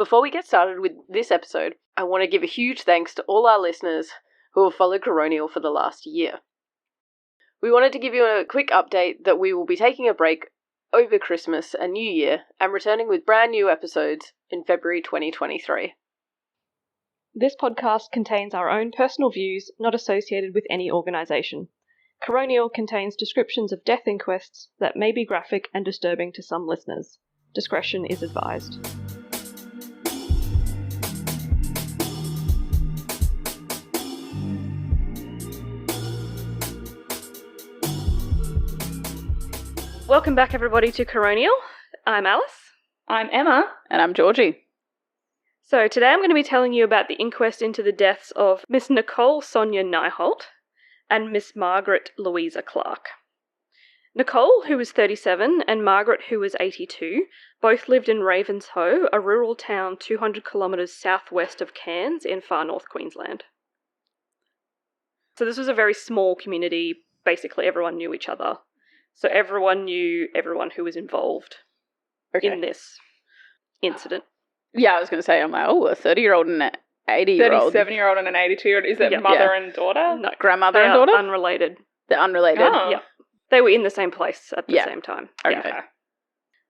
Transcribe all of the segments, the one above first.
Before we get started with this episode, I want to give a huge thanks to all our listeners who have followed Coronial for the last year. We wanted to give you a quick update that we will be taking a break over Christmas and New Year and returning with brand new episodes in February 2023. This podcast contains our own personal views not associated with any organisation. Coronial contains descriptions of death inquests that may be graphic and disturbing to some listeners. Discretion is advised. Welcome back, everybody, to Coronial. I'm Alice. I'm Emma. And I'm Georgie. So today I'm going to be telling you about the inquest into the deaths of Miss Nicole Sonia Nyholt and Miss Margaret Louisa Clark. Nicole, who was 37, and Margaret, who was 82, both lived in Ravenshoe, a rural town 200 kilometres southwest of Cairns in far north Queensland. So this was a very small community. Basically everyone knew each other. So everyone knew everyone who was involved in this incident. Yeah, I was going to say, I'm like, a 30-year-old and an 80-year-old. 37-year-old and an 82-year-old. Is it mother and daughter? No. Grandmother and daughter? Unrelated. They're unrelated? Oh. Yeah. They were in the same place at the same time. Okay. Yeah.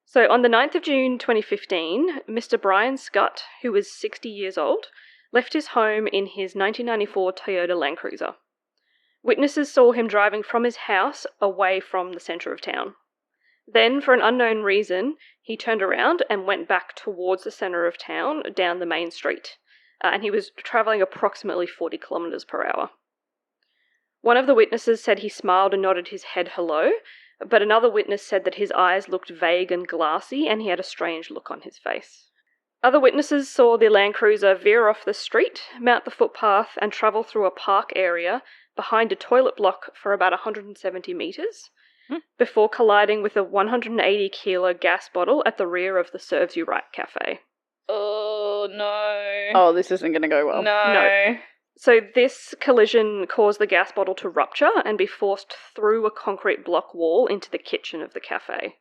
So on the 9th of June 2015, Mr. Brian Scutt, who was 60 years old, left his home in his 1994 Toyota Land Cruiser. Witnesses saw him driving from his house away from the centre of town. Then, for an unknown reason, he turned around and went back towards the centre of town down the main street, and he was travelling approximately 40 kilometres per hour. One of the witnesses said he smiled and nodded his head hello, but another witness said that his eyes looked vague and glassy and he had a strange look on his face. Other witnesses saw the Land Cruiser veer off the street, mount the footpath and travel through a park area behind a toilet block for about 170 metres, before colliding with a 180-kilo gas bottle at the rear of the Serves You Right cafe. Oh, no. Oh, this isn't going to go well. No. So this collision caused the gas bottle to rupture and be forced through a concrete block wall into the kitchen of the cafe.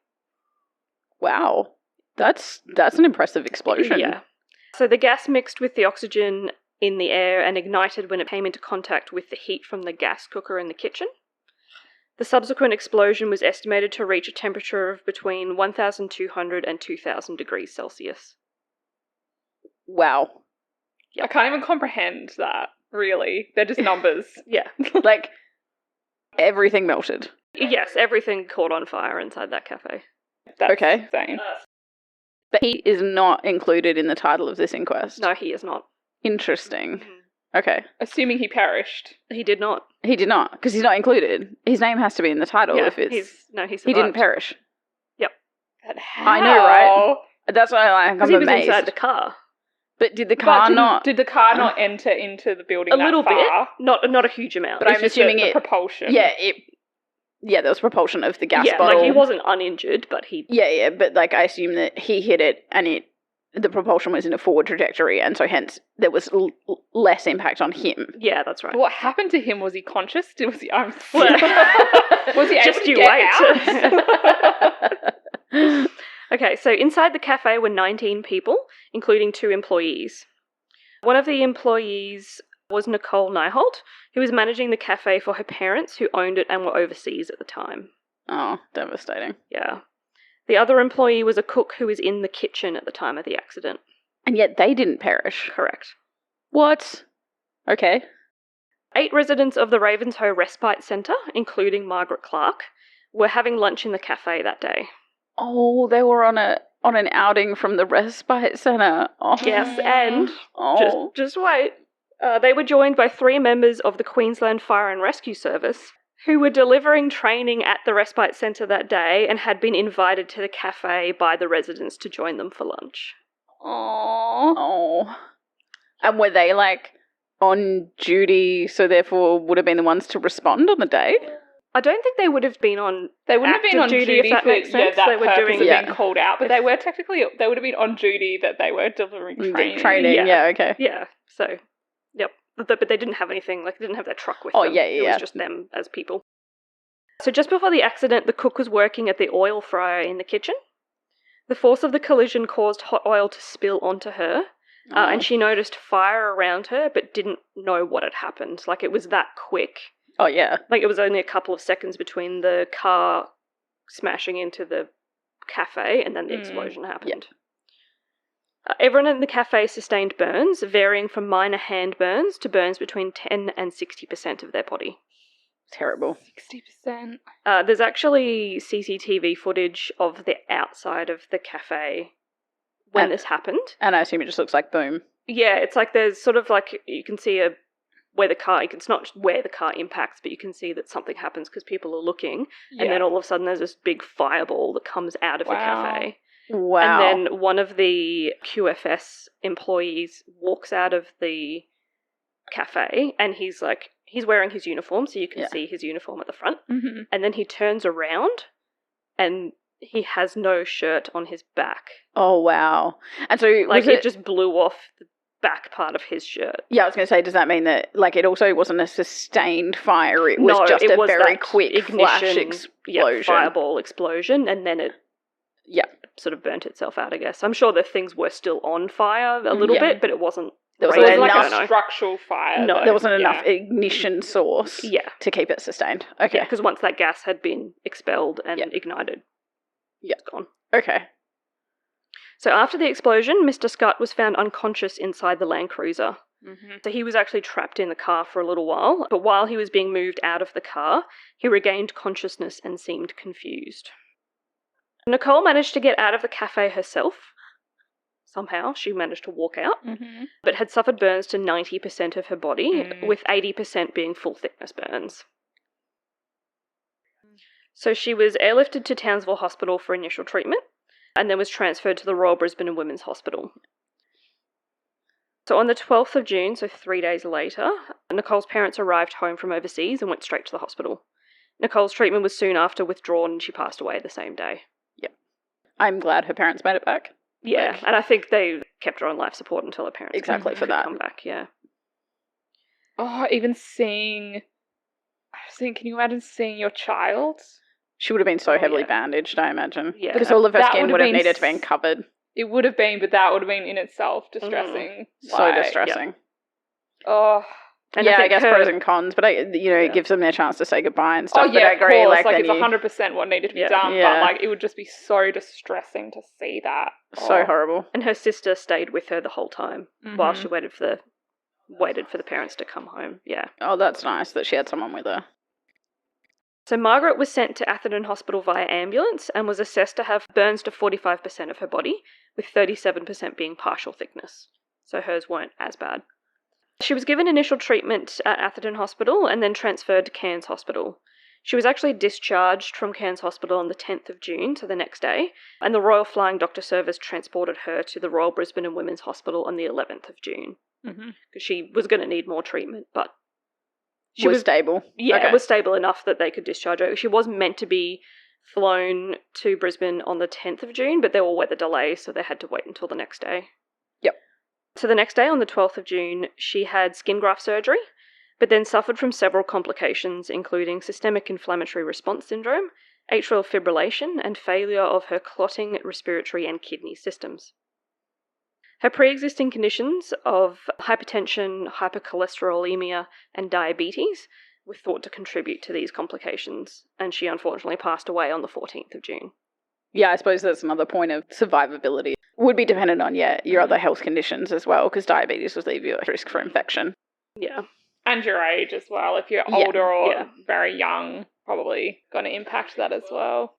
Wow. That's an impressive explosion. Yeah. So the gas mixed with the oxygen in the air and ignited when it came into contact with the heat from the gas cooker in the kitchen. The subsequent explosion was estimated to reach a temperature of between 1,200 and 2,000 degrees Celsius. Wow. I can't even comprehend that, really. They're just numbers. Yeah. Like, everything melted. Yes, everything caught on fire inside that cafe. That's Okay. insane. But he is not included in the title of this inquest. No, he is not. Interesting. Okay. Assuming he perished. He did not. He did not, because he's not included. His name has to be in the title if it's... he survived. He didn't perish. Yep. But how? I know, right? That's why I'm Because he was amazed. inside the car. But did the car Did the car not enter into the building A little that far? bit. Not a huge amount. But It's I'm just assuming the propulsion. Yeah, there was propulsion of the gas yeah, bottle. like he wasn't uninjured, but he... Yeah, but like I assume that he hit it and the propulsion was in a forward trajectory, and so hence there was less impact on him. Yeah, that's right. What happened to him? Was he conscious? Was he was he able Just to you get wait. Okay, so inside the cafe were 19 people, including 2 employees. One of the employees was Nicole Nyholt, who was managing the cafe for her parents who owned it and were overseas at the time. Oh, devastating. Yeah. The other employee was a cook who was in the kitchen at the time of the accident. And yet they didn't perish. Correct. What? Okay. 8 residents of the Ravenshoe Respite Centre, including Margaret Clark, were having lunch in the cafe that day. Oh, they were on an outing from the respite centre. Oh. Yes, and Oh. just wait. They were joined by 3 members of the Queensland Fire and Rescue Service who were delivering training at the respite centre that day and had been invited to the cafe by the residents to join them for lunch. Oh. And were they like on duty, so therefore would have been the ones to respond on the day? I don't think they would have been on They wouldn't have been on duty if that for makes sense. that They were purpose doing of being called out, but they would have been on duty that they were delivering training. Yeah, okay. Yeah, so, yep. But they didn't have anything, like, they didn't have their truck with Oh, them. yeah. It was just them as people. So just before the accident, the cook was working at the oil fryer in the kitchen. The force of the collision caused hot oil to spill onto her, and she noticed fire around her but didn't know what had happened. Like, it was that quick. Oh, yeah. Like, it was only a couple of seconds between the car smashing into the cafe and then the explosion happened. Everyone in the cafe sustained burns, varying from minor hand burns to burns between 10 and 60% of their body. Terrible. 60%. There's actually CCTV footage of the outside of the cafe when this happened. And I assume it just looks like boom. Yeah, it's like there's sort of like, you can see it's not where the car impacts, but you can see that something happens because people are looking, and then all of a sudden there's this big fireball that comes out of the cafe. Wow. And then one of the QFS employees walks out of the cafe, and he's wearing his uniform, so you can see his uniform at the front. Mm-hmm. And then he turns around, and he has no shirt on his back. Oh, wow. And so Like, it just blew off the back part of his shirt. Yeah, I was going to say, does that mean that, like, it also wasn't a sustained fire? It was just a very quick flash explosion. Fireball explosion, and then it sort of burnt itself out, I guess. I'm sure the things were still on fire a little bit, but it wasn't. There was like a structural fire. No, there wasn't enough ignition source to keep it sustained. Okay. Yeah, because once that gas had been expelled and ignited, it's gone. Okay. So after the explosion, Mr. Scott was found unconscious inside the Land Cruiser. Mm-hmm. So he was actually trapped in the car for a little while, but while he was being moved out of the car, he regained consciousness and seemed confused. Nicole managed to get out of the cafe herself. Somehow she managed to walk out, but had suffered burns to 90% of her body, with 80% being full-thickness burns. So she was airlifted to Townsville Hospital for initial treatment, and then was transferred to the Royal Brisbane and Women's Hospital. So on the 12th of June, so 3 days later, Nicole's parents arrived home from overseas and went straight to the hospital. Nicole's treatment was soon after withdrawn, and she passed away the same day. Yep. I'm glad her parents made it back. Yeah, and I think they kept her on life support until her parents could come back, Oh, even seeing... can you imagine seeing your child? She would have been so heavily bandaged, I imagine. Yeah. Because all of her skin would have needed to be covered. It would have been, but that would have been in itself distressing. So distressing. Oh. And I guess pros and cons, but it gives them their chance to say goodbye and stuff. Oh, yeah, but I agree. Of course. Like, it's 100% what needed to be done, Yeah. but, like, it would just be so distressing to see that. So horrible. And her sister stayed with her the whole time while she waited for the parents to come home. Yeah. Oh, that's nice that she had someone with her. So Margaret was sent to Atherton Hospital via ambulance and was assessed to have burns to 45% of her body, with 37% being partial thickness. So hers weren't as bad. She was given initial treatment at Atherton Hospital and then transferred to Cairns Hospital. She was actually discharged from Cairns Hospital on the 10th of June, so the next day, and the Royal Flying Doctor Service transported her to the Royal Brisbane and Women's Hospital on the 11th of June. Because she was going to need more treatment, but she was stable. Yeah, it was stable enough that they could discharge her. She was meant to be flown to Brisbane on the 10th of June, but there were weather delays, so they had to wait until the next day. Yep. So the next day, on the 12th of June, she had skin graft surgery, but then suffered from several complications, including systemic inflammatory response syndrome, atrial fibrillation, and failure of her clotting, respiratory, and kidney systems. Her pre-existing conditions of hypertension, hypercholesterolemia, and diabetes were thought to contribute to these complications, and she unfortunately passed away on the 14th of June. Yeah, I suppose that's another point of survivability. Would be dependent on, your other health conditions as well, because diabetes would leave you at risk for infection. Yeah. And your age as well. If you're older or very young, probably going to impact that as well.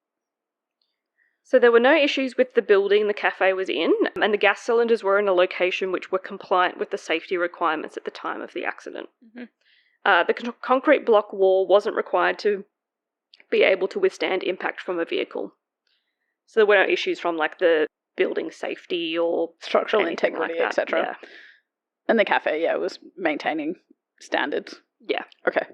So there were no issues with the building the cafe was in, and the gas cylinders were in a location which were compliant with the safety requirements at the time of the accident. The concrete block wall wasn't required to be able to withstand impact from a vehicle. So there were no issues from, like, the building safety or structural integrity, like etc. Yeah. And the cafe, was maintaining standards. Yeah. Okay.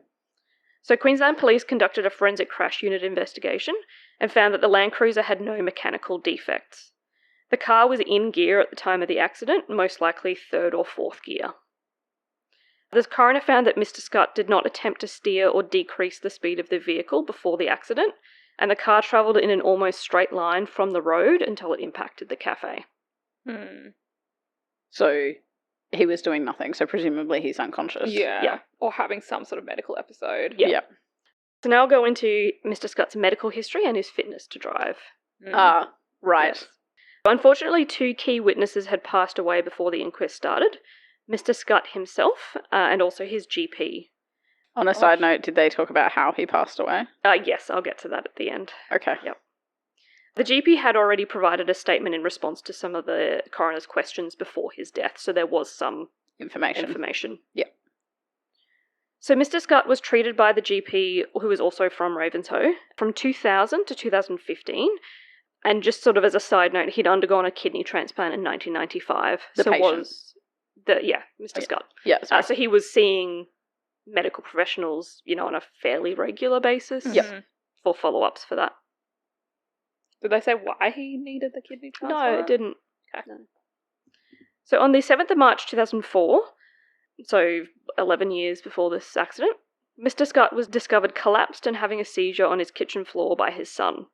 So Queensland Police conducted a forensic crash unit investigation and found that the Land Cruiser had no mechanical defects. The car was in gear at the time of the accident, most likely third or fourth gear. The coroner found that Mr. Scott did not attempt to steer or decrease the speed of the vehicle before the accident, and the car travelled in an almost straight line from the road until it impacted the cafe. So he was doing nothing, so presumably he's unconscious. Yeah. Or having some sort of medical episode. Yeah. So now I'll go into Mr. Scott's medical history and his fitness to drive. Right. Yes. Unfortunately, 2 key witnesses had passed away before the inquest started. Mr. Scott himself and also his GP. On a side note, did they talk about how he passed away? Yes, I'll get to that at the end. Okay. Yep. The GP had already provided a statement in response to some of the coroner's questions before his death, so there was some information. Yep. So Mr. Scott was treated by the GP, who was also from Ravenshoe, from 2000 to 2015. And just sort of as a side note, he'd undergone a kidney transplant in 1995. Mr. Scott. Yeah. So he was seeing medical professionals, on a fairly regular basis. For follow-ups for that. Did they say why he needed the kidney transplant? No, it didn't. Okay. No. So on the 7th of March 2004, so 11 years before this accident, Mr. Scott was discovered collapsed and having a seizure on his kitchen floor by his son.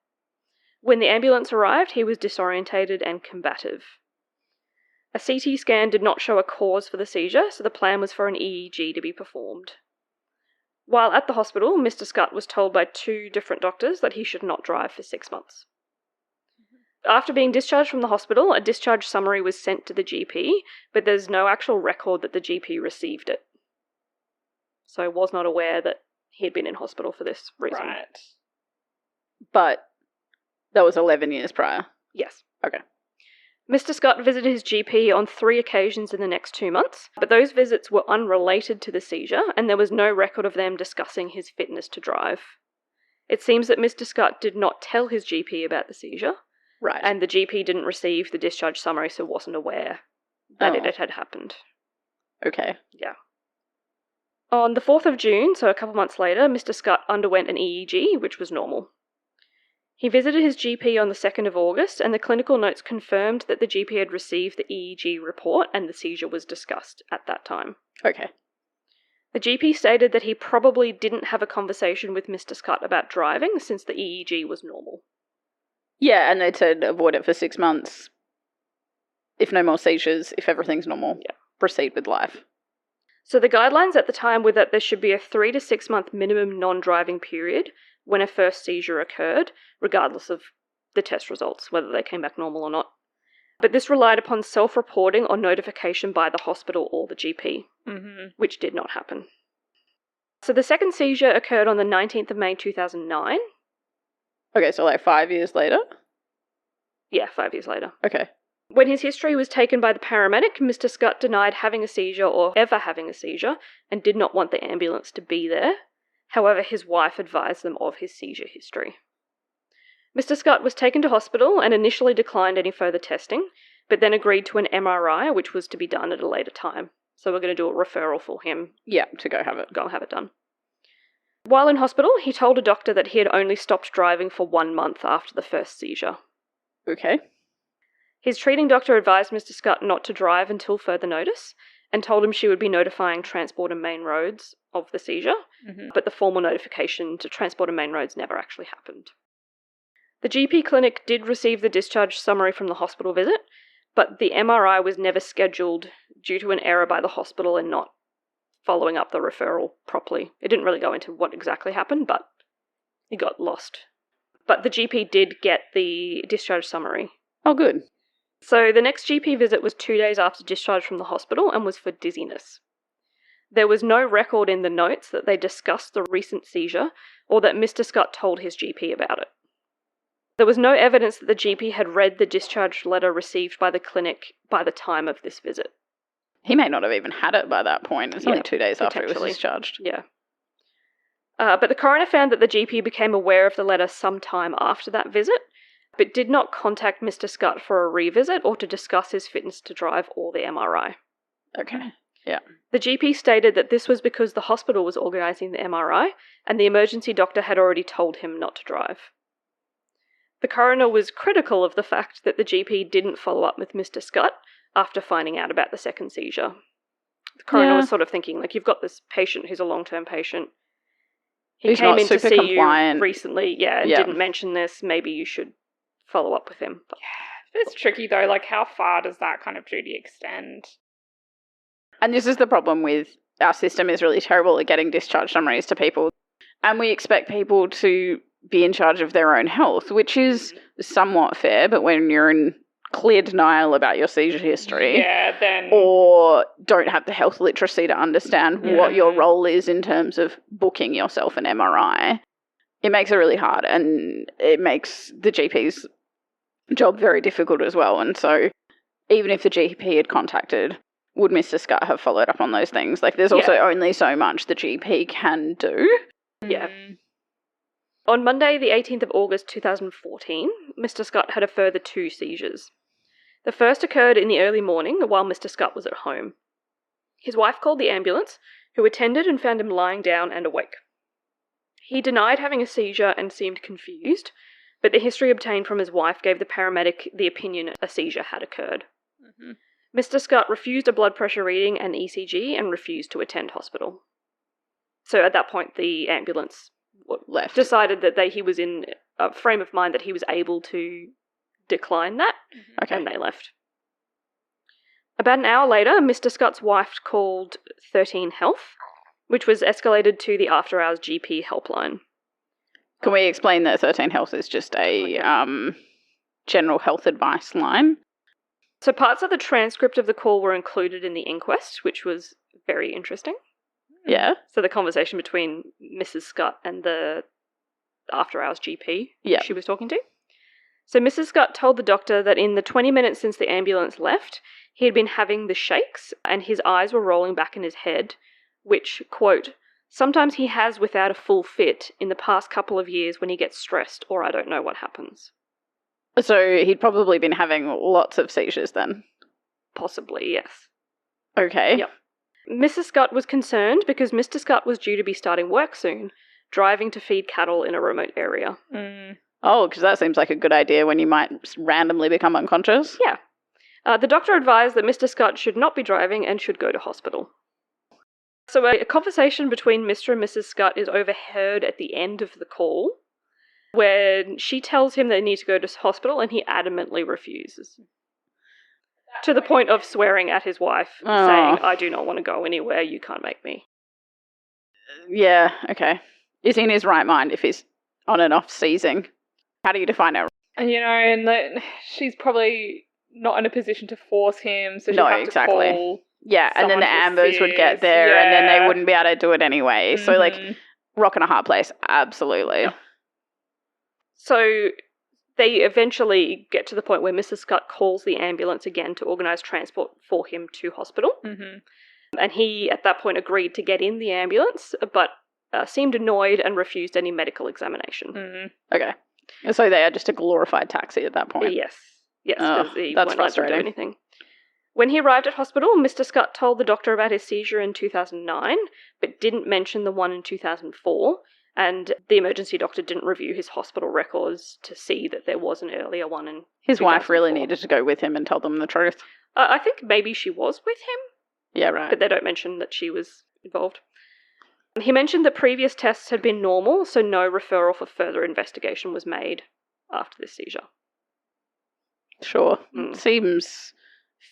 When the ambulance arrived, he was disorientated and combative. A CT scan did not show a cause for the seizure, so the plan was for an EEG to be performed. While at the hospital, Mr. Scott was told by 2 different doctors that he should not drive for 6 months. After being discharged from the hospital, a discharge summary was sent to the GP, but there's no actual record that the GP received it. So I was not aware that he had been in hospital for this reason. Right. But that was 11 years prior? Yes. Okay. Mr. Scott visited his GP on 3 occasions in the next 2 months, but those visits were unrelated to the seizure, and there was no record of them discussing his fitness to drive. It seems that Mr. Scott did not tell his GP about the seizure, right, and the GP didn't receive the discharge summary, so wasn't aware that it had happened. Okay. Yeah. On the 4th of June, so a couple months later, Mr. Scott underwent an EEG, which was normal. He visited his GP on the 2nd of August, and the clinical notes confirmed that the GP had received the EEG report and the seizure was discussed at that time. Okay. The GP stated that he probably didn't have a conversation with Mr. Scott about driving since the EEG was normal. Yeah, and they said avoid it for 6 months. If no more seizures, if everything's normal, proceed with life. So the guidelines at the time were that there should be a 3 to 6 month minimum non-driving period when a first seizure occurred, regardless of the test results, whether they came back normal or not. But this relied upon self-reporting or notification by the hospital or the GP, which did not happen. So the second seizure occurred on the 19th of May 2009. Okay, so like 5 years later? Yeah, 5 years later. Okay. When his history was taken by the paramedic, Mr. Scott denied having a seizure or ever having a seizure and did not want the ambulance to be there. However, his wife advised them of his seizure history. Mr. Scott was taken to hospital and initially declined any further testing, but then agreed to an MRI, which was to be done at a later time. So we're going to do a referral for him. Yeah, to go have it. Go and have it done. While in hospital, he told a doctor that he had only stopped driving for 1 month after the first seizure. Okay. His treating doctor advised Mr. Scott not to drive until further notice and told him she would be notifying Transport and Main Roads of the seizure, but the formal notification to Transport and Main Roads never actually happened. The GP clinic did receive the discharge summary from the hospital visit, but the MRI was never scheduled due to an error by the hospital in not following up the referral properly. It didn't really go into what exactly happened, but it got lost. But the GP did get the discharge summary. Oh, good. So the next GP visit was 2 days after discharge from the hospital and was for dizziness. There was no record in the notes that they discussed the recent seizure or that Mr. Scott told his GP about it. There was no evidence that the GP had read the discharge letter received by the clinic by the time of this visit. He may not have even had it by that point. It's only 2 days after he was discharged. Yeah. But the coroner found that the GP became aware of the letter sometime after that visit, but did not contact Mr. Scott for a revisit or to discuss his fitness to drive or the MRI. Okay, yeah. The GP stated that this was because the hospital was organising the MRI and the emergency doctor had already told him not to drive. The coroner was critical of the fact that the GP didn't follow up with Mr. Scott after finding out about the second seizure. The coroner was sort of thinking, like, you've got this patient who's a long-term patient. He came in to see compliant. you recently, and didn't mention this. Maybe you should follow up with him. But it's tricky, though. Like, how far does that kind of duty extend? And this is the problem with our system is really terrible at getting discharge summaries to people. And we expect people to be in charge of their own health, which is somewhat fair, but when you're in clear denial about your seizure history, then or don't have the health literacy to understand what your role is in terms of booking yourself an MRI, it makes it really hard, and it makes the GP's job very difficult as well. And so even if the GP had contacted, would Mr. Scott have followed up on those things? Like, there's also only so much the GP can do. Yeah. On Monday, the 18th of August 2014, Mr. Scott had a further 2 seizures. The first occurred in the early morning while Mr. Scott was at home. His wife called the ambulance, who attended and found him lying down and awake. He denied having a seizure and seemed confused, but the history obtained from his wife gave the paramedic the opinion a seizure had occurred. Mr. Scott refused a blood pressure reading and ECG and refused to attend hospital. So at that point, the ambulance left. Decided that he was in a frame of mind that he was able to decline that, and they left. About an hour later, Mr. Scott's wife called 13 Health, which was escalated to the after-hours GP helpline. Can we explain that 13 Health is just a general health advice line? So parts of the transcript of the call were included in the inquest, which was very interesting. Yeah. So the conversation between Mrs. Scott and the after-hours GP she was talking to. So Mrs. Scott told the doctor that in the 20 minutes since the ambulance left, he had been having the shakes and his eyes were rolling back in his head, which, quote, sometimes he has without a full fit in the past couple of years when he gets stressed or I don't know what happens. So he'd probably been having lots of seizures then? Possibly, yes. Okay. Yep. Mrs. Scott was concerned because Mr. Scott was due to be starting work soon, driving to feed cattle in a remote area. Oh, because that seems like a good idea when you might randomly become unconscious. Yeah. The doctor advised that Mr. Scott should not be driving and should go to hospital. So a conversation between Mr. and Mrs. Scott is overheard at the end of the call, where she tells him they need to go to hospital and he adamantly refuses. To the point of swearing at his wife, saying, I do not want to go anywhere, you can't make me. Yeah, okay. Is he in his right mind if he's on and off seizing? How do you define it? And she's probably not in a position to force him, so she'd have to call. Yeah, and then the ambos would get there and then they wouldn't be able to do it anyway. So, rock and a hard place, absolutely. So they eventually get to the point where Mrs. Scott calls the ambulance again to organise transport for him to hospital. And he, at that point, agreed to get in the ambulance, but seemed annoyed and refused any medical examination. Okay. So they are just a glorified taxi at that point? Yes, because he that's won't let them do frustrating. anything. When he arrived at hospital, Mr. Scott told the doctor about his seizure in 2009, but didn't mention the one in 2004, and the emergency doctor didn't review his hospital records to see that there was an earlier one in His 2004. wife really needed to go with him and tell them the truth. I think maybe she was with him. Yeah, right. But they don't mention that she was involved. He mentioned that previous tests had been normal, so no referral for further investigation was made after this seizure. Sure. Seems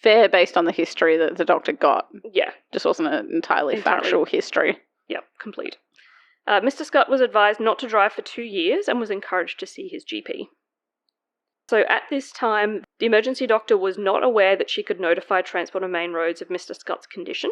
fair based on the history that the doctor got. Yeah. Just wasn't an entirely factual history. Yep, complete. Mr. Scott was advised not to drive for 2 years and was encouraged to see his GP. So at this time, the emergency doctor was not aware that she could notify Transport and Main Roads of Mr. Scott's condition,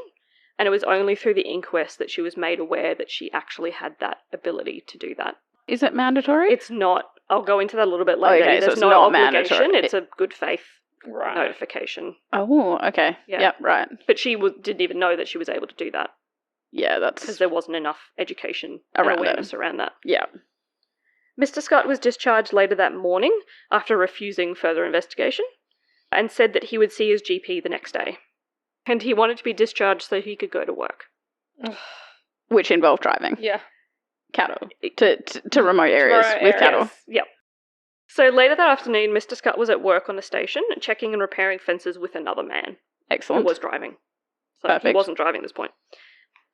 and it was only through the inquest that she was made aware that she actually had that ability to do that. Is it mandatory? It's not. I'll go into that a little bit later. Okay, There's so it's no not obligation. mandatory. It's a good faith notification. Oh, okay. Yeah. Yep, right. But she didn't even know that she was able to do that. Yeah, that's... because there wasn't enough education around and awareness around that. Yeah. Mr. Scott was discharged later that morning after refusing further investigation and said that he would see his GP the next day. And he wanted to be discharged so he could go to work. Which involved driving. Yeah. Cattle. To remote areas with cattle. Yep. So later that afternoon, Mr. Scott was at work on a station, checking and repairing fences with another man. Excellent. Who was driving. So Perfect. he wasn't driving at this point.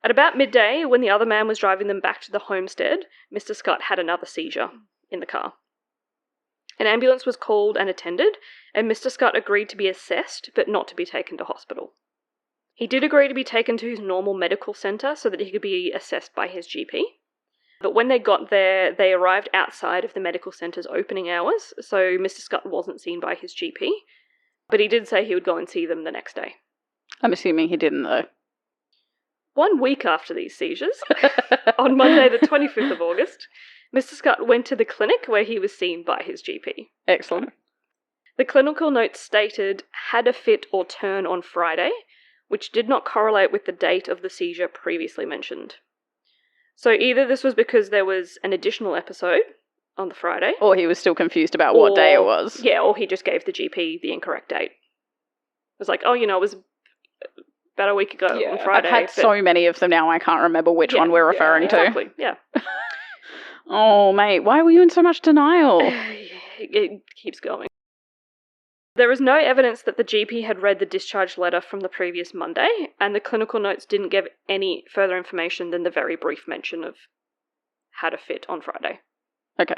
At about midday, when the other man was driving them back to the homestead, Mr. Scott had another seizure in the car. An ambulance was called and attended, and Mr. Scott agreed to be assessed, but not to be taken to hospital. He did agree to be taken to his normal medical centre so that he could be assessed by his GP. But when they got there, they arrived outside of the medical centre's opening hours, so Mr. Scott wasn't seen by his GP, but he did say he would go and see them the next day. I'm assuming he didn't, though. 1 week after these seizures, on Monday the 25th of August, Mr. Scott went to the clinic where he was seen by his GP. Excellent. The clinical note stated, had a fit or turn on Friday, which did not correlate with the date of the seizure previously mentioned. So either this was because there was an additional episode on the Friday. Or he was still confused about what day it was. Yeah, or he just gave the GP the incorrect date. It was like, oh, it was about a week ago on Friday. I've had so many of them now, I can't remember which one we're referring to. Exactly, yeah. Oh, mate, why were you in so much denial? It keeps going. There is no evidence that the GP had read the discharge letter from the previous Monday, and the clinical notes didn't give any further information than the very brief mention of had a fit on Friday. Okay.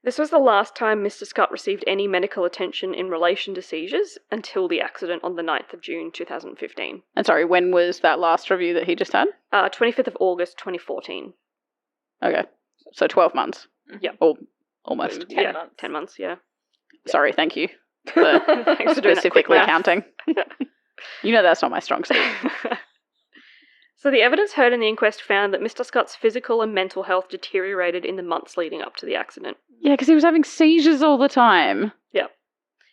This was the last time Mr. Scott received any medical attention in relation to seizures until the accident on the 9th of June 2015. And sorry, when was that last review that he just had? 25th of August 2014. Okay. So 12 months. Yep. Or almost. 10 months. 10 months, yeah. Sorry, thank you for Thanks for doing that quick specifically math. counting. That's not my strong suit. So the evidence heard in the inquest found that Mr. Scott's physical and mental health deteriorated in the months leading up to the accident. Yeah, because he was having seizures all the time. Yep.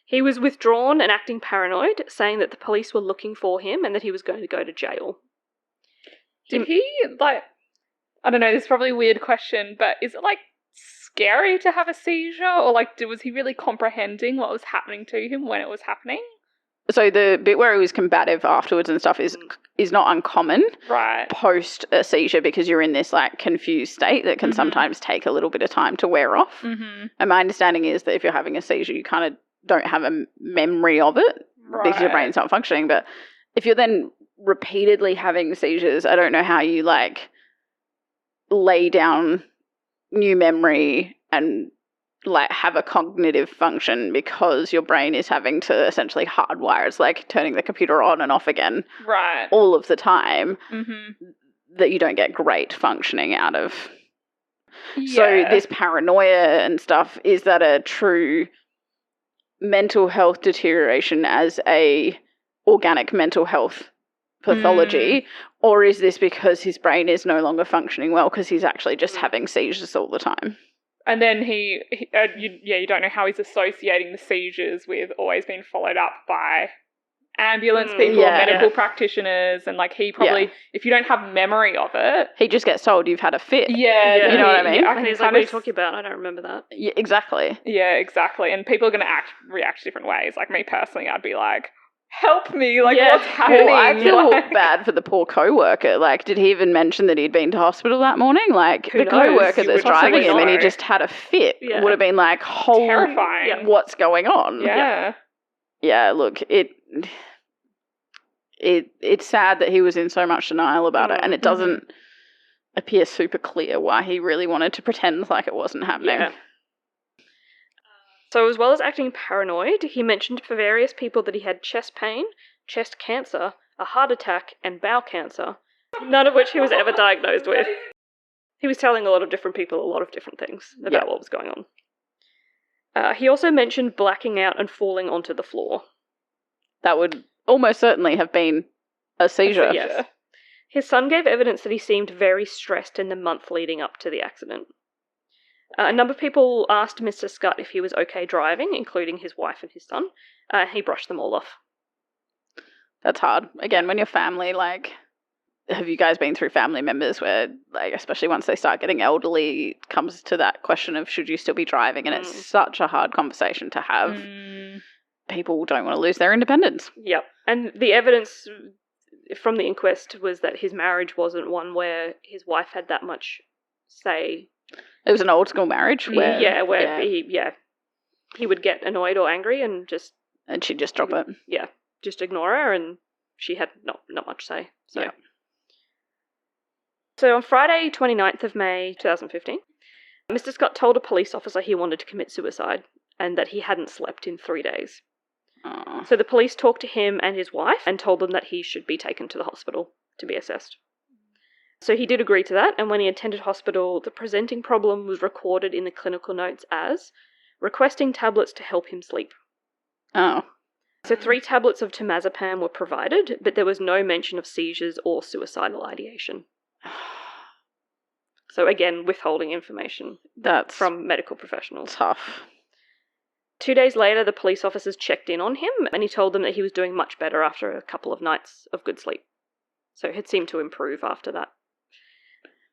He was withdrawn and acting paranoid, saying that the police were looking for him and that he was going to go to jail. Did he, I don't know, this is probably a weird question, but is it, scary to have a seizure? Or, was he really comprehending what was happening to him when it was happening? So the bit where he was combative afterwards and stuff is not uncommon Right. post a seizure because you're in this confused state that can sometimes take a little bit of time to wear off. Mm-hmm. And my understanding is that if you're having a seizure, you kind of don't have a memory of it because your brain's not functioning. But if you're then repeatedly having seizures, I don't know how you lay down new memory and have a cognitive function because your brain is having to essentially hardwire. It's like turning the computer on and off again Right. all of the time Mm-hmm. that you don't get great functioning out of. Yeah. So this paranoia and stuff, is that a true mental health deterioration as a organic mental health pathology, or is this because his brain is no longer functioning well because he's actually just having seizures all the time? And then you don't know how he's associating the seizures with always being followed up by ambulance people or medical practitioners, and he probably, if you don't have memory of it, he just gets told you've had a fit. Yeah, you know what I mean? And he's like, what are you talking about? I don't remember that. Yeah, exactly. Yeah, exactly. And people are going to react different ways. Like me personally, I'd be like, help me, what's happening? Well, I feel bad for the poor co-worker. Did he even mention that he'd been to hospital that morning? The co-worker that's driving him and he just had a fit would have been holy, terrifying. What's going on? Yeah, look, it's sad that he was in so much denial about it, and it doesn't appear super clear why he really wanted to pretend like it wasn't happening. Yeah. So as well as acting paranoid, he mentioned for various people that he had chest pain, chest cancer, a heart attack, and bowel cancer, none of which he was ever diagnosed with. He was telling a lot of different people a lot of different things about what was going on. He also mentioned blacking out and falling onto the floor. That would almost certainly have been a seizure. Yes. His son gave evidence that he seemed very stressed in the month leading up to the accident. A number of people asked Mr. Scott if he was okay driving, including his wife and his son. He brushed them all off. That's hard. Again, when you're family, have you guys been through family members where, especially once they start getting elderly, it comes to that question of should you still be driving? And it's such a hard conversation to have. People don't want to lose their independence. Yep. And the evidence from the inquest was that his marriage wasn't one where his wife had that much say. It was an old school marriage where he would get annoyed or angry and she'd just drop it. Yeah, just ignore her, and she had not much say. So So on Friday, 29th of May 2015, Mr. Scott told a police officer he wanted to commit suicide and that he hadn't slept in 3 days. So the police talked to him and his wife and told them that he should be taken to the hospital to be assessed. So he did agree to that, and when he attended hospital, the presenting problem was recorded in the clinical notes as requesting tablets to help him sleep. Oh. So 3 tablets of temazepam were provided, but there was no mention of seizures or suicidal ideation. So again, withholding information from medical professionals. Tough. 2 days later, the police officers checked in on him, and he told them that he was doing much better after a couple of nights of good sleep. So it seemed to improve after that.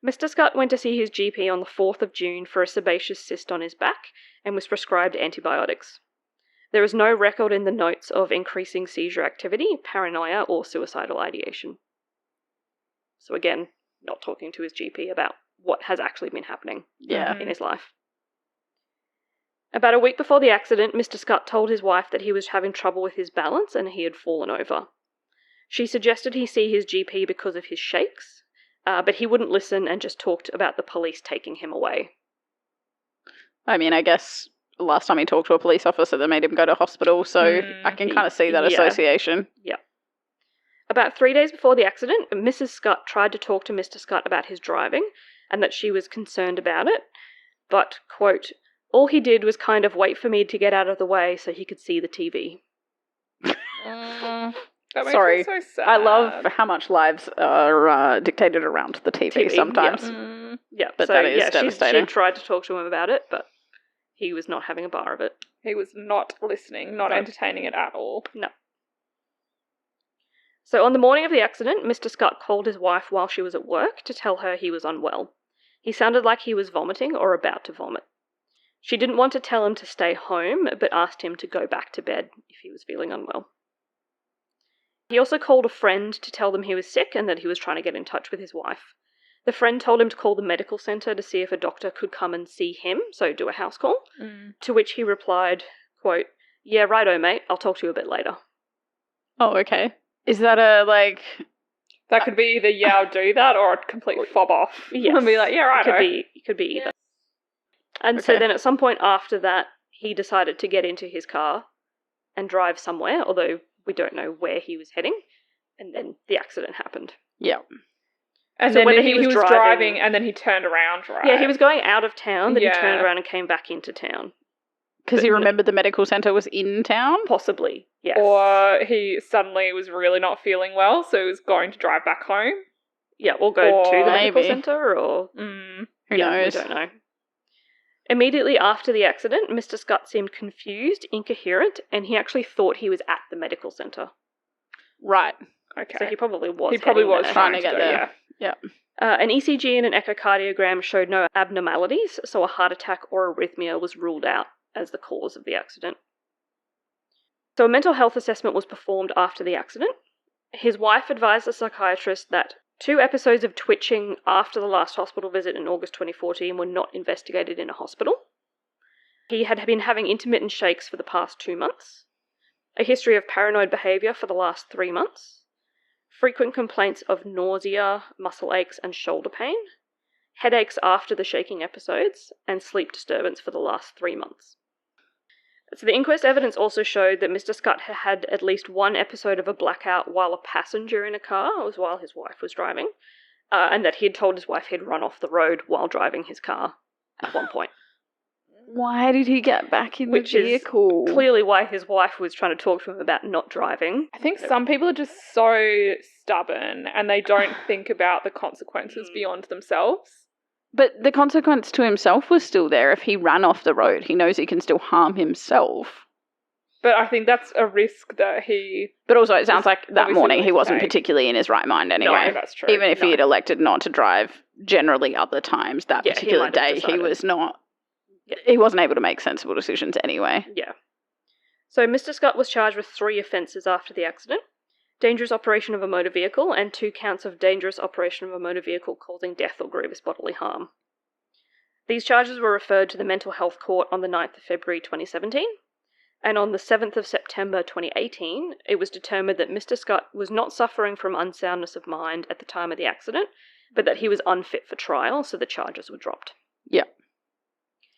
Mr. Scott went to see his GP on the 4th of June for a sebaceous cyst on his back and was prescribed antibiotics. There is no record in the notes of increasing seizure activity, paranoia, or suicidal ideation. So again, not talking to his GP about what has actually been happening in his life. About a week before the accident, Mr. Scott told his wife that he was having trouble with his balance and he had fallen over. She suggested he see his GP because of his shakes, but he wouldn't listen and just talked about the police taking him away. I mean, I guess last time he talked to a police officer, they made him go to hospital, so I can kind of see that association. Yeah. About 3 days before the accident, Mrs. Scott tried to talk to Mr. Scott about his driving and that she was concerned about it, but, quote, all he did was kind of wait for me to get out of the way so he could see the TV. That makes Sorry, me so sad. I love how much lives are dictated around the TV sometimes. Yeah, but so, that is devastating. She tried to talk to him about it, but he was not having a bar of it. He was not listening, not entertaining it at all. No. So on the morning of the accident, Mr. Scott called his wife while she was at work to tell her he was unwell. He sounded like he was vomiting or about to vomit. She didn't want to tell him to stay home, but asked him to go back to bed if he was feeling unwell. He also called a friend to tell them he was sick and that he was trying to get in touch with his wife. The friend told him to call the medical centre to see if a doctor could come and see him, so do a house call, to which he replied, quote, yeah, righto, mate, I'll talk to you a bit later. Oh, okay. Is that a, like... That could be either, yeah, I'll do that, or a complete fob off. Yes. And be like, yeah, righto. It could be either. And so then at some point after that, he decided to get into his car and drive somewhere, although we don't know where he was heading, and then the accident happened. Yeah. And so then whether he was driving and then he turned around, right? Yeah, he was going out of town, then he turned around and came back into town. Because he remembered the medical centre was in town? Possibly, yes. Or he suddenly was really not feeling well, so he was going to drive back home. Yeah, or go to the medical centre, or... Who knows? We don't know. Immediately after the accident, Mr. Scott seemed confused, incoherent, and he actually thought he was at the medical centre. Right. Okay. So he probably was. He probably was trying to get there. Yeah. An ECG and an echocardiogram showed no abnormalities, so a heart attack or arrhythmia was ruled out as the cause of the accident. So a mental health assessment was performed after the accident. His wife advised the psychiatrist that 2 episodes of twitching after the last hospital visit in August 2014 were not investigated in a hospital. He had been having intermittent shakes for the past 2 months, a history of paranoid behaviour for the last 3 months, frequent complaints of nausea, muscle aches and shoulder pain, headaches after the shaking episodes, and sleep disturbance for the last 3 months. So the inquest evidence also showed that Mr. Scott had had at least 1 episode of a blackout while a passenger in a car, it was while his wife was driving, and that he had told his wife he'd run off the road while driving his car at one point. Why did he get back in the vehicle? Is clearly why his wife was trying to talk to him about not driving. I think some people are just so stubborn and they don't think about the consequences beyond themselves. But the consequence to himself was still there. If he ran off the road, he knows he can still harm himself. But I think that's a risk that he... But also it sounds like that morning he wasn't particularly in his right mind anyway. No, that's true. Even if he had elected not to drive generally other times, that particular day he was not... He wasn't able to make sensible decisions anyway. Yeah. So Mr. Scott was charged with 3 offences after the accident. Dangerous operation of a motor vehicle and 2 counts of dangerous operation of a motor vehicle causing death or grievous bodily harm. These charges were referred to the Mental Health Court on the 9th of February 2017, and on the 7th of September 2018, it was determined that Mr. Scott was not suffering from unsoundness of mind at the time of the accident, but that he was unfit for trial, so the charges were dropped. Yeah.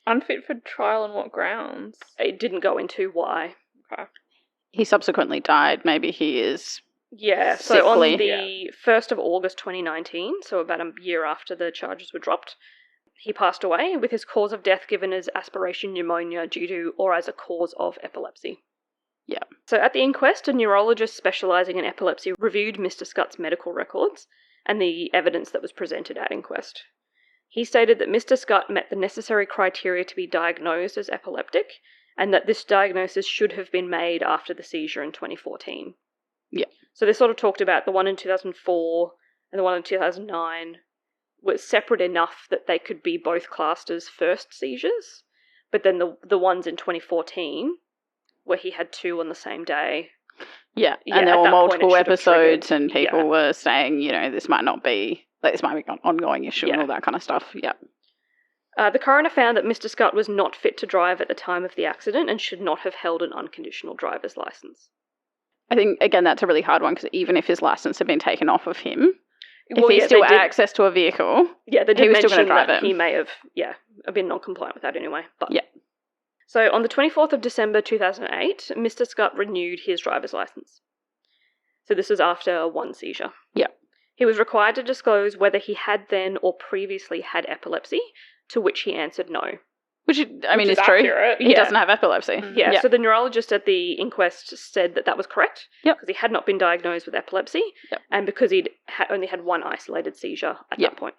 Unfit for trial on what grounds? It didn't go into why. Okay. He subsequently died. Maybe he is Yeah, so on sickly. the 1st of August 2019, so about a year after the charges were dropped, he passed away with his cause of death given as aspiration pneumonia due to or as a cause of epilepsy. Yeah. So at the inquest, a neurologist specialising in epilepsy reviewed Mr. Scott's medical records and the evidence that was presented at inquest. He stated that Mr. Scott met the necessary criteria to be diagnosed as epileptic and that this diagnosis should have been made after the seizure in 2014. Yeah. So they sort of talked about the one in 2004 and the one in 2009 were separate enough that they could be both classed as first seizures, but then the ones in 2014, where he had two on the same day. Yeah, Yeah, and there at were that point it multiple should have episodes triggered. and people Yeah. were saying, this might not be, this might be an ongoing issue and all that kind of stuff. Yeah. The coroner found that Mr. Scott was not fit to drive at the time of the accident and should not have held an unconditional driver's licence. I think, again, that's a really hard one because even if his licence had been taken off of him, Well, if he yeah, still they had did- access to a vehicle, Yeah, they he did was still gonna mention drive that it. he may have, been non-compliant with that anyway. But Yeah. So on the 24th of December 2008, Mr. Scott renewed his driver's licence. So this is after one seizure. Yeah. He was required to disclose whether he had then or previously had epilepsy, to which he answered no. which, is Which is true. accurate. He Yeah. doesn't have epilepsy. Yeah, so the neurologist at the inquest said that that was correct. Yep. Because he had not been diagnosed with epilepsy. Yep. And because he'd only had one isolated seizure at Yep. that point.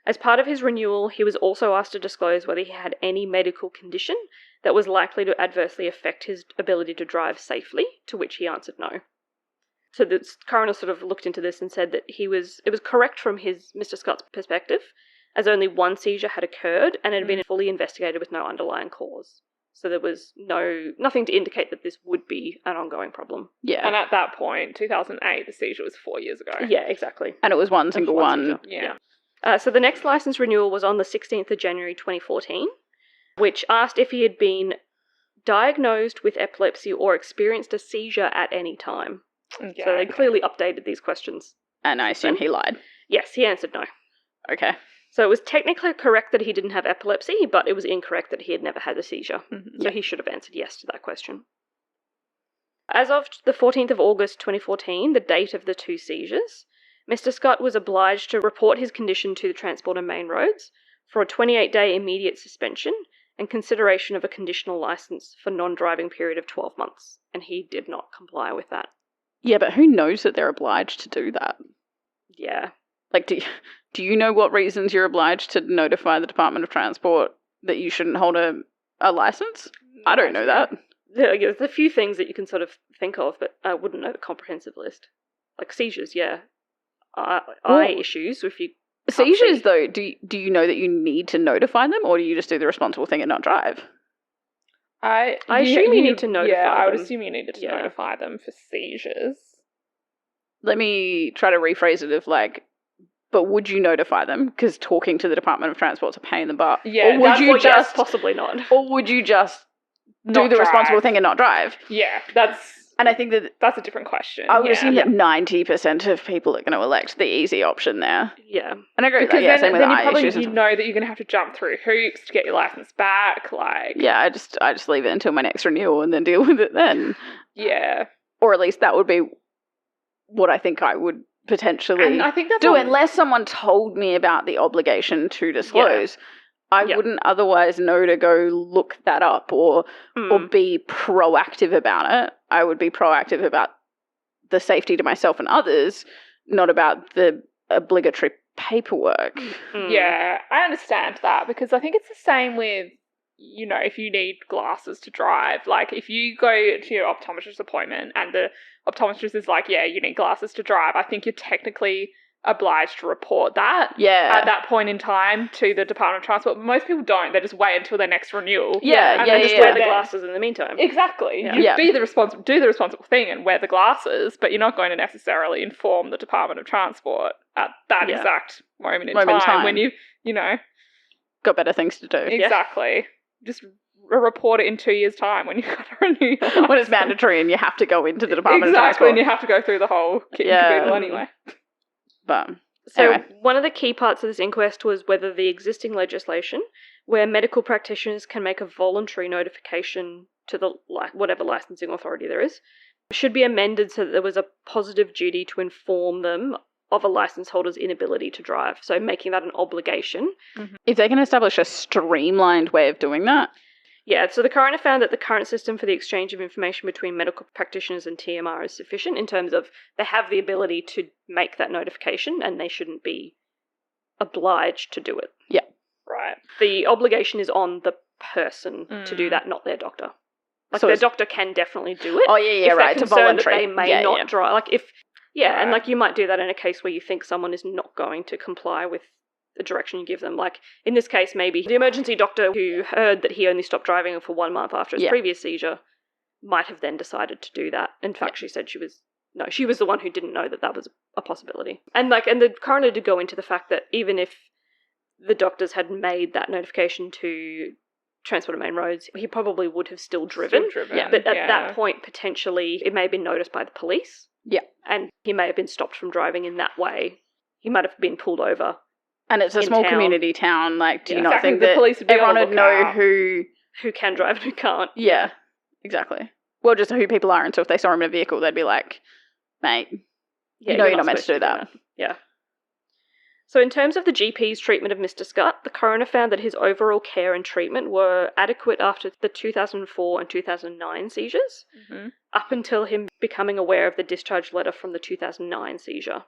As part of his renewal, he was also asked to disclose whether he had any medical condition that was likely to adversely affect his ability to drive safely, to which he answered no. So the coroner sort of looked into this and said that it was correct from Mr. Scott's perspective, as only one seizure had occurred and it had been fully investigated with no underlying cause. So there was nothing to indicate that this would be an ongoing problem. Yeah. And at that point, 2008, the seizure was 4 years ago. Yeah, exactly. And it was one single one. Yeah. So the next license renewal was on the 16th of January 2014, which asked if he had been diagnosed with epilepsy or experienced a seizure at any time. Okay. So they clearly updated these questions. And I assume he lied. Yes, he answered no. Okay. So it was technically correct that he didn't have epilepsy, but it was incorrect that he had never had a seizure. Mhm. So he should have answered yes to that question. As of the 14th of August 2014, the date of the two seizures, Mr. Scott was obliged to report his condition to the Transport and Main Roads for a 28-day immediate suspension and consideration of a conditional licence for non-driving period of 12 months, and he did not comply with that. Yeah, but who knows that they're obliged to do that? Yeah. Like, do you know what reasons you're obliged to notify the Department of Transport that you shouldn't hold a license? I don't know that. There's a few things that you can sort of think of, but I wouldn't know the comprehensive list. Like seizures, yeah. Eye issues, if you can't Seizures, see. though, do you know that you need to notify them, or do you just do the responsible thing and not drive? I assume you need to notify Yeah, I would them. assume you needed to Yeah. notify them for seizures. Let me try to rephrase it of like, but would you notify them? Because talking to the Department of Transport's a pain in the butt. Yeah, or would that's you what- just, possibly not. or would you just do Not the responsible drive. thing and not drive? Yeah, And I think that that's a different question. I would yeah. assume that 90% of people are going to elect the easy option there. Yeah. And I agree with Because that. Yeah, then, same with then you eye probably issues. you know that you're going to have to jump through hoops to get your license back. Like, Yeah, I just leave it until my next renewal and then deal with it then. yeah. Or at least that would be what I think I would potentially And I think that's do, all- unless someone told me about the obligation to disclose. I Yeah. wouldn't otherwise know to go look that up or be proactive about it. I would be proactive about the safety to myself and others, not about the obligatory paperwork. Yeah, I understand that because I think it's the same with, if you need glasses to drive. Like, if you go to your optometrist appointment and the optometrist is like, yeah, you need glasses to drive, I think you're technically obliged to report that Yeah. at that point in time to the Department of Transport. But most people don't. They just wait until their next renewal. Yeah, and yeah, then Just just wear let the them- glasses in the meantime. Exactly. Yeah. You Yeah. do the responsible thing and wear the glasses, but you're not going to necessarily inform the Department of Transport at that Yeah. exact moment in Moment in time time. when you Got better things to do. exactly. Just report it in 2 years' time when you've got to renew your When it's license. mandatory and you have to go into the Department of Exactly, Transport. and you have to go through the whole kit and Yeah. caboodle anyway. But So Anyway. one of the key parts of this inquest was whether the existing legislation, where medical practitioners can make a voluntary notification to the whatever licensing authority there is, should be amended so that there was a positive duty to inform them of a license holder's inability to drive. So making that an obligation. Mm-hmm. If they can establish a streamlined way of doing that. Yeah, so the coroner found that the current system for the exchange of information between medical practitioners and TMR is sufficient in terms of they have the ability to make that notification and they shouldn't be obliged to do it. Yeah. Right. The obligation is on the person to do that, not their doctor. Like, so their doctor can definitely do it. Oh, yeah, right. It's a voluntary. That they may not drive. Like, if, and like you might do that in a case where you think someone is not going to comply with the direction you give them. Like, in this case, maybe the emergency doctor who heard that he only stopped driving for 1 month after his previous seizure might have then decided to do that. In fact, she said she was the one who didn't know that that was a possibility. And the coroner did go into the fact that even if the doctors had made that notification to Transport and Main Roads, he probably would have still driven. But at that point, potentially, it may have been noticed by the police. Yeah. And he may have been stopped from driving in that way. He might have been pulled over. And it's a small community town. Like, do you not think the that police would everyone would know who can drive and who can't? Yeah, exactly. Well, just who people are. And so if they saw him in a vehicle, they'd be like, mate, you're not meant to do that. Yeah. So in terms of the GP's treatment of Mr. Scott, the coroner found that his overall care and treatment were adequate after the 2004 and 2009 seizures, up until him becoming aware of the discharge letter from the 2009 seizure.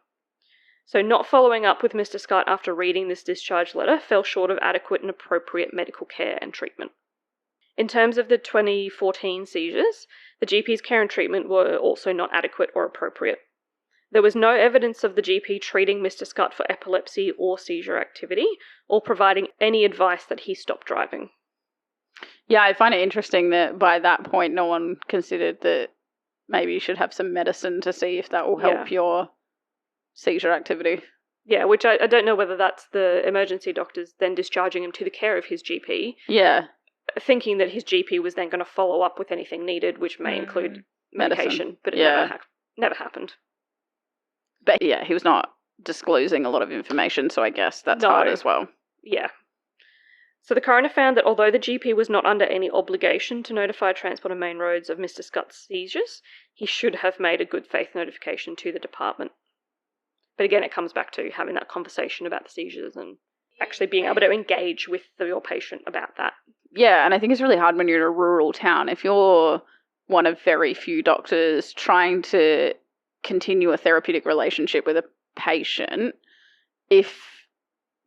So not following up with Mr. Scott after reading this discharge letter fell short of adequate and appropriate medical care and treatment. In terms of the 2014 seizures, the GP's care and treatment were also not adequate or appropriate. There was no evidence of the GP treating Mr. Scott for epilepsy or seizure activity, or providing any advice that he stop driving. Yeah, I find it interesting that by that point no one considered that maybe you should have some medicine to see if that will help your seizure activity. Yeah, which I don't know whether that's the emergency doctors then discharging him to the care of his GP. Yeah. Thinking that his GP was then going to follow up with anything needed, which may include medication, but it never happened. But yeah, he was not disclosing a lot of information, so I guess that's hard as well. Yeah. So the coroner found that although the GP was not under any obligation to notify Transport and Main Roads of Mr. Scott's seizures, he should have made a good faith notification to the department. But again, it comes back to having that conversation about the seizures and actually being able to engage with your patient about that. Yeah, and I think it's really hard when you're in a rural town. If you're one of very few doctors trying to continue a therapeutic relationship with a patient, if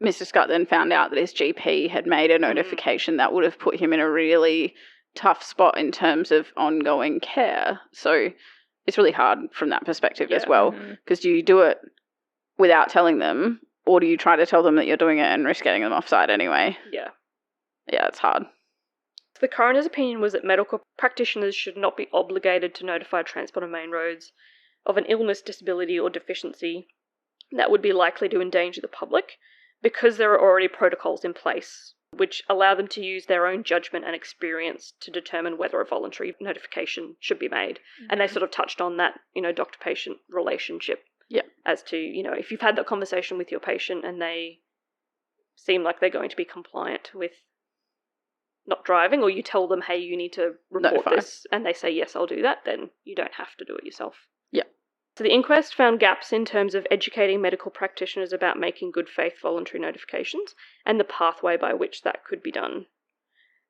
Mr. Scott then found out that his GP had made a notification, that would have put him in a really tough spot in terms of ongoing care. So it's really hard from that perspective as well, because do you do it without telling them, or do you try to tell them that you're doing it and risk getting them offside anyway? Yeah, it's hard. The coroner's opinion was that medical practitioners should not be obligated to notify Transport and Main Roads of an illness, disability or deficiency that would be likely to endanger the public, because there are already protocols in place which allow them to use their own judgment and experience to determine whether a voluntary notification should be made. And they sort of touched on that, doctor-patient relationship. Yeah. As to, if you've had that conversation with your patient and they seem like they're going to be compliant with not driving, or you tell them, hey, you need to report this, and they say, yes, I'll do that, then you don't have to do it yourself. Yeah. So the inquest found gaps in terms of educating medical practitioners about making good faith voluntary notifications and the pathway by which that could be done.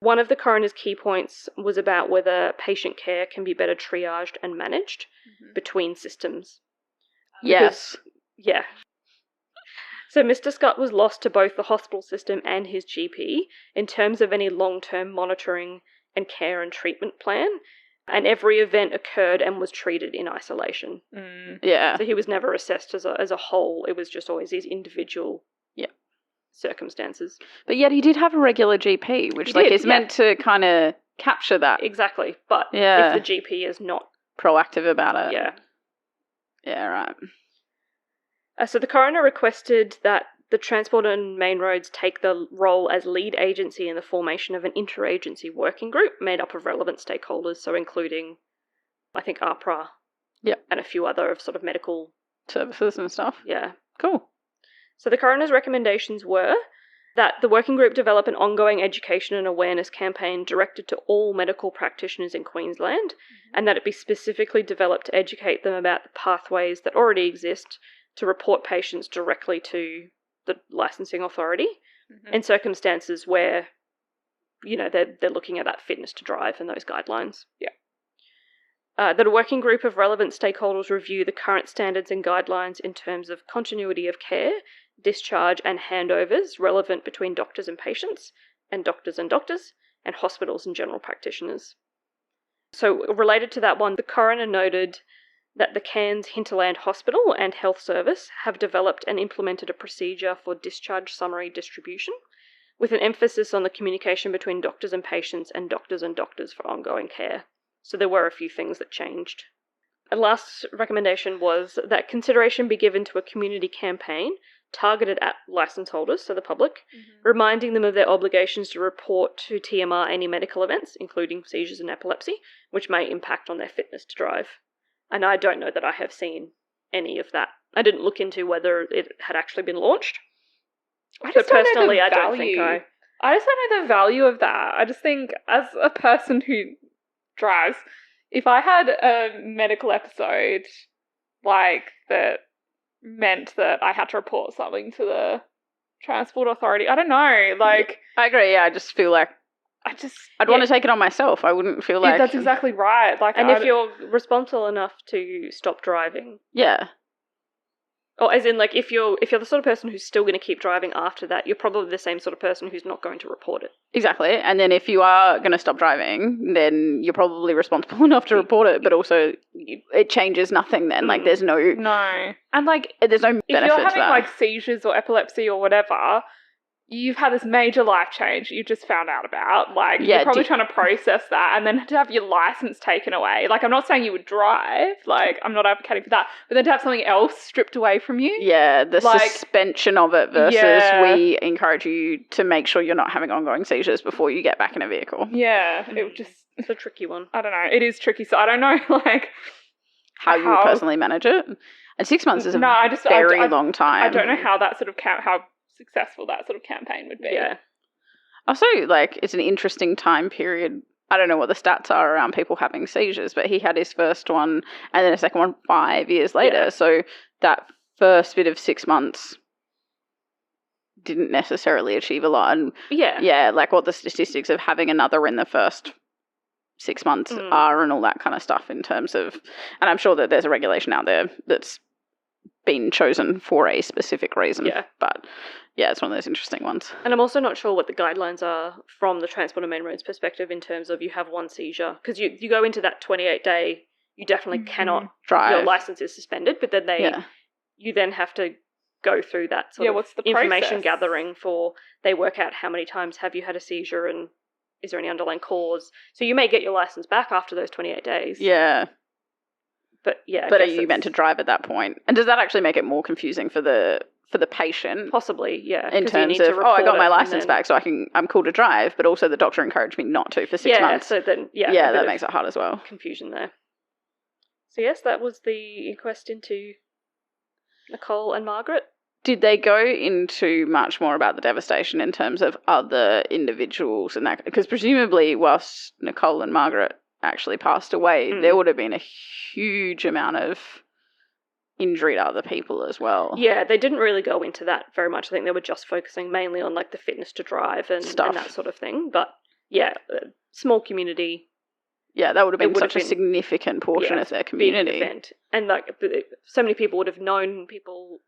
One of the coroner's key points was about whether patient care can be better triaged and managed between systems. Yes. Yeah. So Mr. Scott was lost to both the hospital system and his GP in terms of any long-term monitoring and care and treatment plan, and every event occurred and was treated in isolation. Yeah. So he was never assessed as a whole. It was just always these individual circumstances. But yet he did have a regular GP, which is meant to kind of capture that. Exactly. But if the GP is not proactive about it. Yeah. Yeah, right. So the coroner requested that the Transport and Main Roads take the role as lead agency in the formation of an interagency working group made up of relevant stakeholders, so including, I think, APRA and a few other sort of medical services and stuff. Yeah. Cool. So the coroner's recommendations were that the working group develop an ongoing education and awareness campaign directed to all medical practitioners in Queensland, and that it be specifically developed to educate them about the pathways that already exist to report patients directly to the licensing authority in circumstances where, you know, they're looking at that fitness to drive and those guidelines. Yeah. That a working group of relevant stakeholders review the current standards and guidelines in terms of continuity of care, discharge and handovers relevant between doctors and patients, and doctors, and hospitals and general practitioners. So related to that one, the coroner noted that the Cairns Hinterland Hospital and Health Service have developed and implemented a procedure for discharge summary distribution, with an emphasis on the communication between doctors and patients and doctors for ongoing care. So there were a few things that changed. A last recommendation was that consideration be given to a community campaign targeted at licence holders, so the public, reminding them of their obligations to report to TMR any medical events, including seizures and epilepsy, which may impact on their fitness to drive. And I don't know that I have seen any of that. I didn't look into whether it had actually been launched. I just don't know the value of that. I just think, as a person who drives, if I had a medical episode like that meant that I had to report something to the Transport Authority, I don't know, like... I agree, yeah, I just feel like I'd want to take it on myself. I wouldn't feel like... That's exactly right. Like, and if you're responsible enough to stop driving... Yeah. Or as in, like, if you're the sort of person who's still going to keep driving after that, you're probably the same sort of person who's not going to report it. Exactly. And then if you are going to stop driving, then you're probably responsible enough to report it, but also it changes nothing then. Like, there's no... No. And, like... There's no benefit to that. If you're having, like, seizures or epilepsy or whatever... You've had this major life change you just found out about. Like, you're probably trying to process that, and then to have your license taken away. Like, I'm not saying you would drive. Like, I'm not advocating for that. But then to have something else stripped away from you. Yeah, the suspension of it versus we encourage you to make sure you're not having ongoing seizures before you get back in a vehicle. Yeah, it's a tricky one. I don't know. It is tricky. So I don't know, like... How you personally manage it. And 6 months is a very long time. I don't know how that sort of... how successful that sort of campaign would be. Yeah. Also, like, it's an interesting time period. I don't know what the stats are around people having seizures, but he had his first one and then a second one 5 years later. Yeah. So that first bit of 6 months didn't necessarily achieve a lot. And like what the statistics of having another in the first 6 months are and all that kind of stuff in terms of, and I'm sure that there's a regulation out there that's been chosen for a specific reason. Yeah. But yeah, it's one of those interesting ones. And I'm also not sure what the guidelines are from the Transport and Main Roads perspective in terms of you have one seizure. Because you go into that 28-day, you definitely cannot drive. Your license is suspended, but then you then have to go through that sort of what's the information process? Gathering for, they work out how many times have you had a seizure and is there any underlying cause. So you may get your license back after those 28 days. Yeah. But yeah. But are you meant to drive at that point? And does that actually make it more confusing for the patient? Possibly, yeah. In terms of, I got my license back, so I'm cool to drive, but also the doctor encouraged me not to for 6 months. So then, that makes it hard as well. Confusion there. So yes, that was the inquest into Nicole and Margaret. Did they go into much more about the devastation in terms of other individuals and that? Because presumably, whilst Nicole and Margaret actually passed away, there would have been a huge amount of injury to other people as well. Yeah, they didn't really go into that very much. I think they were just focusing mainly on like the fitness to drive and that sort of thing. But yeah, small community. Yeah, that would have been such a significant portion of their community. Big event. And like so many people would have known people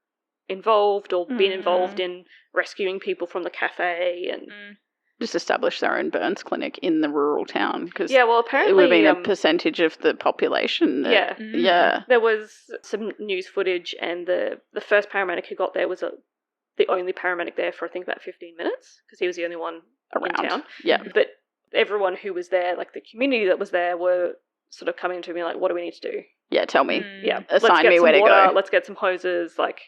involved or been involved in rescuing people from the café and just establish their own burns clinic in the rural town. Cause apparently it would have been a percentage of the population. There was some news footage, and the first paramedic who got there was the only paramedic there for I think about 15 minutes because he was the only one around in town. Yeah, but everyone who was there, like the community that was there, were sort of coming to me like, "What do we need to do? Yeah, tell me. Assign me where to go. Let's get some hoses." Like.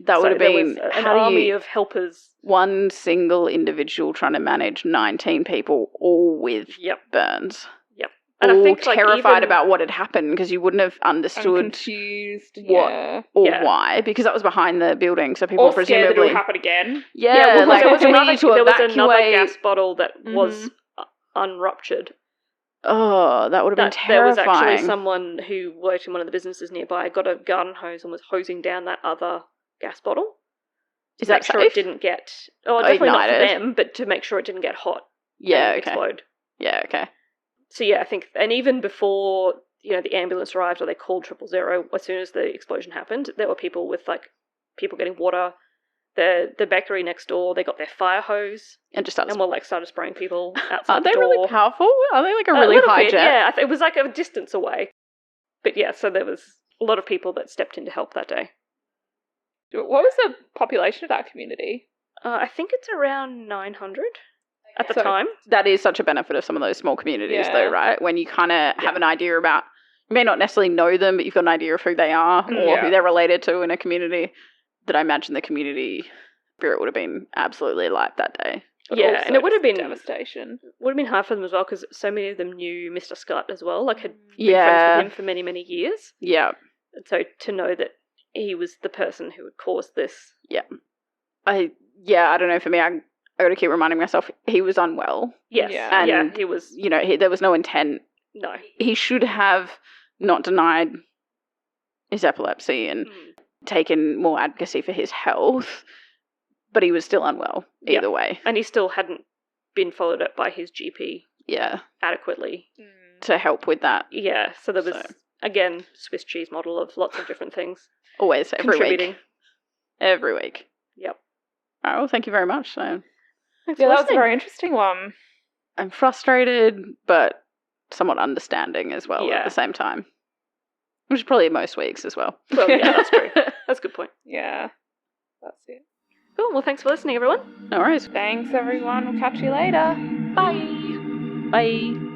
That would have been an army of helpers. One single individual trying to manage 19 people, all with burns. Yep. And all I think, terrified about what had happened because you wouldn't have I'm understood confused. what Yeah. or why, because that was behind the building, so people Or scared that presumably it'll happen again. yeah, well, like there was we another, need to there was evacuate. another gas bottle that was unruptured. Oh, that would have been There was terrifying. actually someone who worked in one of the businesses nearby, got a garden hose and was hosing down that other gas bottle. Is to that make sure safe? it didn't get... Oh, definitely not for ignited? them, but to make sure it didn't get hot Yeah, and okay. explode. Yeah, okay. So yeah, I think... And even before, the ambulance arrived or they called 000, as soon as the explosion happened, there were people with, people getting water. The bakery next door, they got their fire hose And just started. and started spraying people outside Are the they door. really powerful? Are they like a really little high bit, jet? yeah. It was like a distance away. But yeah, so there was a lot of people that stepped in to help that day. What was the population of that community? I think it's around 900 at the So- time. That is such a benefit of some of those small communities, though, Yeah. right? When you kind of have an idea about, you may not necessarily know them, but you've got an idea of who they are or Yeah. who they're related to in a community. That I imagine the community spirit would have been absolutely alive that day. But Yeah, also and it would have just been devastation. hard for them as well because so many of them knew Mr. Scott as well, had been Yeah. friends with him for many, many years. Yeah. And so to know that he was the person who had caused this. I don't know, for me, I got to keep reminding myself he was unwell. Yes, Yeah. yeah, he was. There was no intent. No. He should have not denied his epilepsy and taken more advocacy for his health, but he was still unwell either way. And he still hadn't been followed up by his GP Yeah, adequately. to help with that. Yeah, so there was, again, Swiss cheese model of lots of different things. Always, every contributing. week. Every week. Yep. All right, well, thank you very much. So, Thanks Yeah, for that was a listening. very interesting one. I'm frustrated, but somewhat understanding as well Yeah. at the same time. Which is probably most weeks as well. Well, yeah, that's true. That's a good point. Yeah. That's it. Cool, well, thanks for listening, everyone. No worries. Thanks, everyone. We'll catch you later. Bye. Bye.